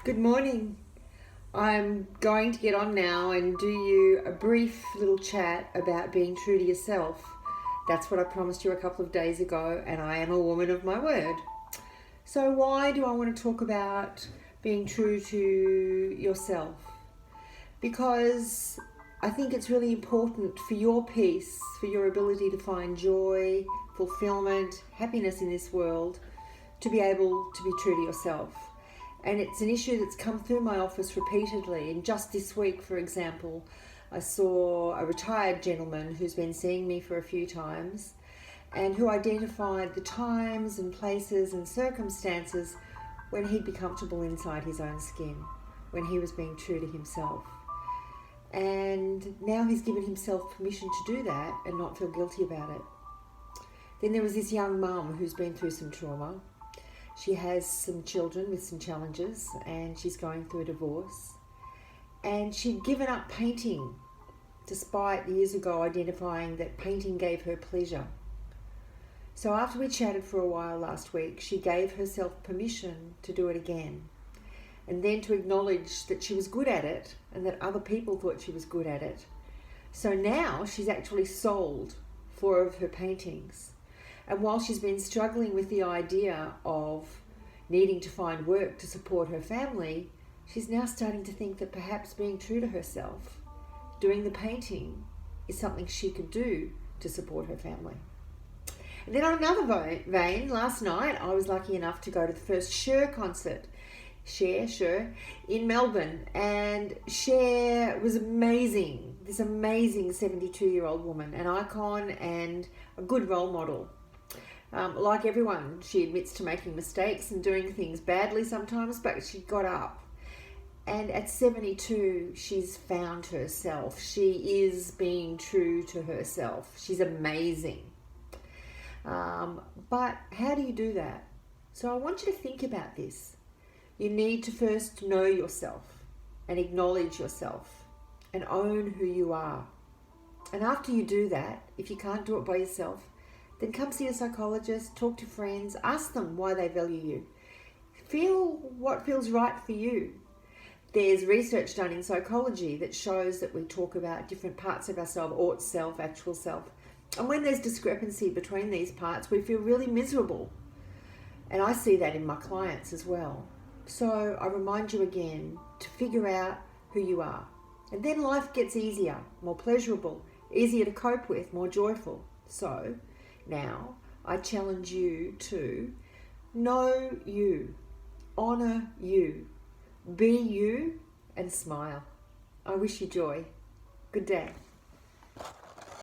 Good morning. I'm going to get on now and do you a brief little chat about being true to yourself. That's what I promised you a couple of days ago, and I am a woman of my word. So, why do I want to talk about being true to yourself? Because I think it's really important for your peace, for your ability to find joy, fulfillment, happiness in this world, to be able to be true to yourself. And it's an issue that's come through my office repeatedly. And just this week, for example, I saw a retired gentleman who's been seeing me for a few times and who identified the times and places and circumstances when he'd be comfortable inside his own skin, when he was being true to himself. And now he's given himself permission to do that and not feel guilty about it. Then there was this young mum who's been through some trauma. She has some children with some challenges and she's going through a divorce. And she'd given up painting despite years ago identifying that painting gave her pleasure. So after we chatted for a while last week, she gave herself permission to do it again. And then to acknowledge that she was good at it and that other people thought she was good at it. So now she's actually sold 4 of her paintings. And while she's been struggling with the idea of needing to find work to support her family, she's now starting to think that perhaps being true to herself, doing the painting, is something she could do to support her family. And then on another vein, last night I was lucky enough to go to the first Cher concert, Cher, in Melbourne. And Cher was amazing. This amazing 72-year-old woman, an icon and a good role model. Like everyone, she admits to making mistakes and doing things badly sometimes, but she got up. And at 72, she's found herself. She is being true to herself. She's amazing. But how do you do that? So I want you to think about this. You need to first know yourself and acknowledge yourself and own who you are. And after you do that, if you can't do it by yourself, then come see a psychologist, talk to friends, ask them why they value you. Feel what feels right for you. There's research done in psychology that shows that we talk about different parts of ourselves, ought self, actual self. And when there's discrepancy between these parts, we feel really miserable. And I see that in my clients as well. So I remind you again to figure out who you are. And then life gets easier, more pleasurable, easier to cope with, more joyful. So now I challenge you to know you, honour you, be you, and smile. I wish you joy. Good day.